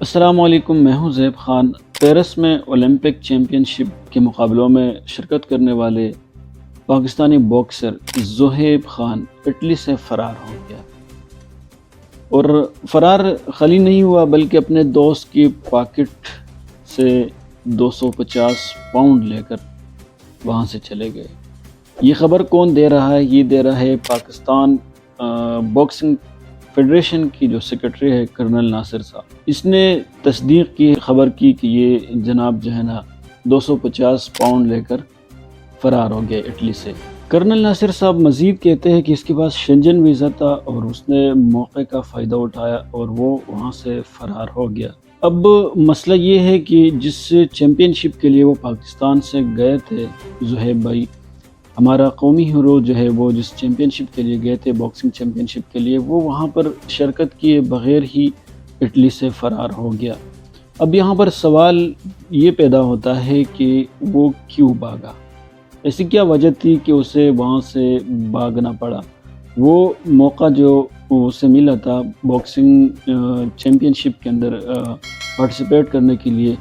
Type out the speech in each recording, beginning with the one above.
السلام علیکم، میں ہوں زیب خان۔ پیرس میں اولمپک چیمپئن شپ کے مقابلوں میں شرکت کرنے والے پاکستانی باکسر زہیب خان اٹلی سے فرار ہو گیا، اور فرار خالی نہیں ہوا بلکہ اپنے دوست کی پاکٹ سے 250 پاؤنڈ لے کر وہاں سے چلے گئے۔ یہ خبر کون دے رہا ہے؟ یہ دے رہا ہے پاکستان باکسنگ فیڈریشن کی جو سیکرٹری ہے کرنل ناصر صاحب۔ اس نے تصدیق کی، خبر کی کہ یہ جناب جو ہے نا 250 پاؤنڈ لے کر فرار ہو گئے اٹلی سے۔ کرنل ناصر صاحب مزید کہتے ہیں کہ اس کے پاس شنجن ویزا تھا اور اس نے موقع کا فائدہ اٹھایا اور وہ وہاں سے فرار ہو گیا۔ اب مسئلہ یہ ہے کہ جس چیمپئن شپ کے لیے وہ پاکستان سے گئے تھے زہیب بھائی، ہمارا قومی ہیرو جو ہے، وہ جس چیمپئن شپ کے لیے گئے تھے باکسنگ چیمپئن شپ کے لیے، وہ وہاں پر شرکت کیے بغیر ہی اٹلی سے فرار ہو گیا۔ اب یہاں پر سوال یہ پیدا ہوتا ہے کہ وہ کیوں بھاگا؟ ایسی کیا وجہ تھی کہ اسے وہاں سے بھاگنا پڑا؟ وہ موقع جو اسے ملا تھا باکسنگ چیمپئن شپ کے اندر پارٹیسپیٹ کرنے کے لیے،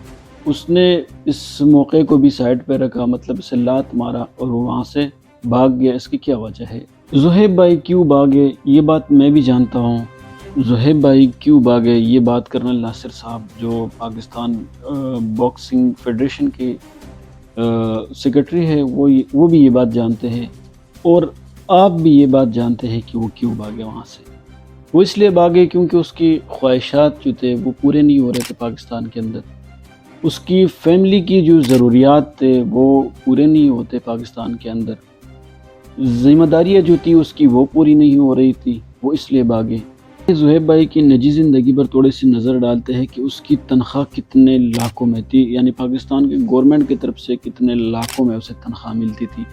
اس نے اس موقع کو بھی سائڈ پہ رکھا، مطلب اسے لات مارا اور وہ وہاں سے بھاگ گیا۔ اس کی کیا وجہ ہے؟ زہیب بھائی کیوں بھاگے یہ بات میں بھی جانتا ہوں۔ زہیب بھائی کیوں بھاگے یہ بات کرنل ناصر صاحب جو پاکستان باکسنگ فیڈریشن کے سیکرٹری ہے وہ بھی یہ بات جانتے ہیں، اور آپ بھی یہ بات جانتے ہیں کہ وہ کیوں بھاگے وہاں سے۔ وہ اس لیے بھاگے کیونکہ اس کی خواہشات جو تھے وہ پورے نہیں ہو رہے تھے پاکستان کے اندر، اس کی فیملی کی جو ضروریات تھے وہ پورے نہیں ہوتے پاکستان کے اندر، ذمہ داریاں جو تھی اس کی وہ پوری نہیں ہو رہی تھی، وہ اس لیے بھاگے۔ زہیب بھائی کی نجی زندگی پر تھوڑی سی نظر ڈالتے ہیں کہ اس کی تنخواہ کتنے لاکھوں میں تھی، یعنی پاکستان کی گورنمنٹ کی طرف سے کتنے لاکھوں میں اسے تنخواہ ملتی تھی۔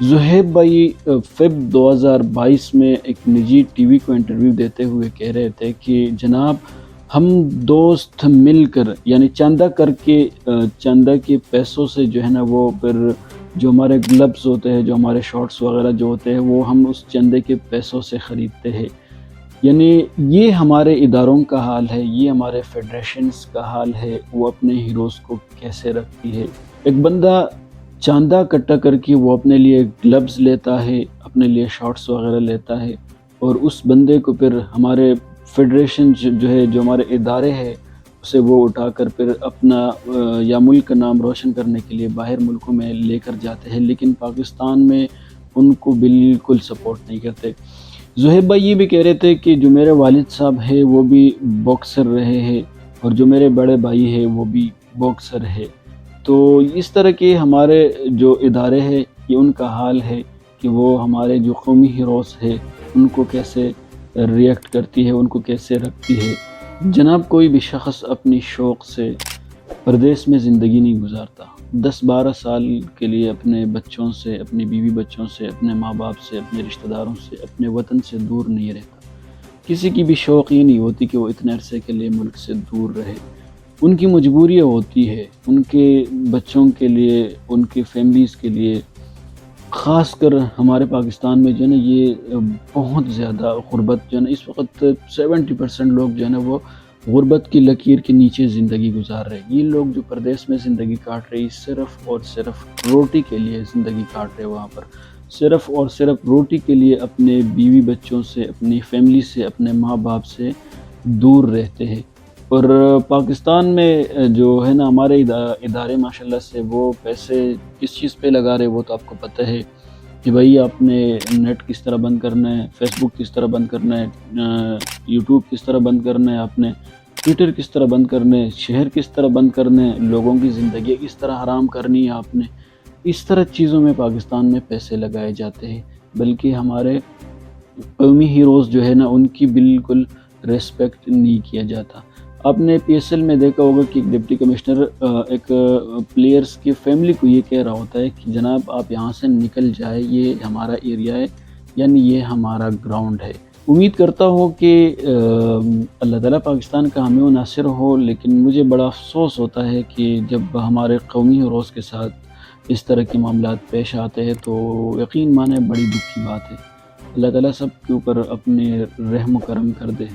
زہیب بھائی فیب 2022 میں ایک نجی ٹی وی کو انٹرویو دیتے ہوئے کہہ رہے تھے کہ جناب ہم دوست مل کر، یعنی چندہ کر کے، چندہ کے پیسوں سے جو ہے نا، وہ پھر جو ہمارے گلبز ہوتے ہیں، جو ہمارے شارٹس وغیرہ جو ہوتے ہیں، وہ ہم اس چندے کے پیسوں سے خریدتے ہیں۔ یعنی یہ ہمارے اداروں کا حال ہے، یہ ہمارے فیڈریشنز کا حال ہے، وہ اپنے ہیروز کو کیسے رکھتی ہے۔ ایک بندہ چاندہ اکٹھا کر کے وہ اپنے لیے گلبز لیتا ہے، اپنے لیے شارٹس وغیرہ لیتا ہے، اور اس بندے کو پھر ہمارے فیڈریشن جو ہے، جو ہمارے ادارے ہیں، اسے وہ اٹھا کر پھر اپنا یا ملک کا نام روشن کرنے کے لیے باہر ملکوں میں لے کر جاتے ہیں، لیکن پاکستان میں ان کو بالکل سپورٹ نہیں کرتے۔ زہیب بھائی یہ بھی کہہ رہے تھے کہ جو میرے والد صاحب ہیں وہ بھی باکسر رہے ہیں، اور جو میرے بڑے بھائی ہیں وہ بھی باکسر ہے، تو اس طرح کے ہمارے جو ادارے ہیں یہ ان کا حال ہے کہ وہ ہمارے جو قومی ہیروز ہیں ان کو کیسے ریئیکٹ کرتی ہے، ان کو کیسے رکھتی ہے۔ جناب کوئی بھی شخص اپنی شوق سے پردیس میں زندگی نہیں گزارتا، 10-12 سال کے لیے اپنے بچوں سے، اپنی بیوی بچوں سے، اپنے ماں باپ سے، اپنے رشتہ داروں سے، اپنے وطن سے دور نہیں رہتا۔ کسی کی بھی شوق یہ نہیں ہوتی کہ وہ اتنے عرصے کے لیے ملک سے دور رہے۔ ان کی مجبوریاں ہوتی ہے، ان کے بچوں کے لیے، ان کی فیملیز کے لیے، خاص کر ہمارے پاکستان میں جو ہے نا یہ بہت زیادہ غربت جو ہے نا، اس وقت 70% لوگ جو ہے نا وہ غربت کی لکیر کے نیچے زندگی گزار رہے ہیں۔ یہ لوگ جو پردیس میں زندگی کاٹ رہے ہیں صرف اور صرف روٹی کے لیے زندگی کاٹ رہے ہیں، وہاں پر صرف اور صرف روٹی کے لیے اپنے بیوی بچوں سے، اپنی فیملی سے، اپنے ماں باپ سے دور رہتے ہیں۔ اور پاکستان میں جو ہے نا ہمارے ادارے ماشاءاللہ سے وہ پیسے کس چیز پہ لگا رہے، وہ تو آپ کو پتہ ہے کہ بھائی آپ نے نیٹ کس طرح بند کرنا ہے، فیس بک کس طرح بند کرنا ہے، یوٹیوب کس طرح بند کرنا ہے، آپ نے ٹویٹر کس طرح بند کرنے، شہر کس طرح بند کرنے، لوگوں کی زندگی کس طرح حرام کرنی ہے آپ نے۔ اس طرح چیزوں میں پاکستان میں پیسے لگائے جاتے ہیں، بلکہ ہمارے قومی ہیروز جو ہے نا ان کی بالکل ریسپیکٹ نہیں کیا جاتا۔ آپ نے پی ایس ایل میں دیکھا ہوگا کہ ایک ڈپٹی کمشنر ایک پلیئرز کی فیملی کو یہ کہہ رہا ہوتا ہے کہ جناب آپ یہاں سے نکل جائے، یہ ہمارا ایریا ہے، یعنی یہ ہمارا گراؤنڈ ہے۔ امید کرتا ہوں کہ اللہ تعالیٰ پاکستان کا حامی و ناصر ہو، لیکن مجھے بڑا افسوس ہوتا ہے کہ جب ہمارے قومی ہیروز کے ساتھ اس طرح کے معاملات پیش آتے ہیں تو یقین مانے بڑی دکھ کی بات ہے۔ اللہ تعالیٰ سب کے اوپر اپنے رحم و کرم کر دے۔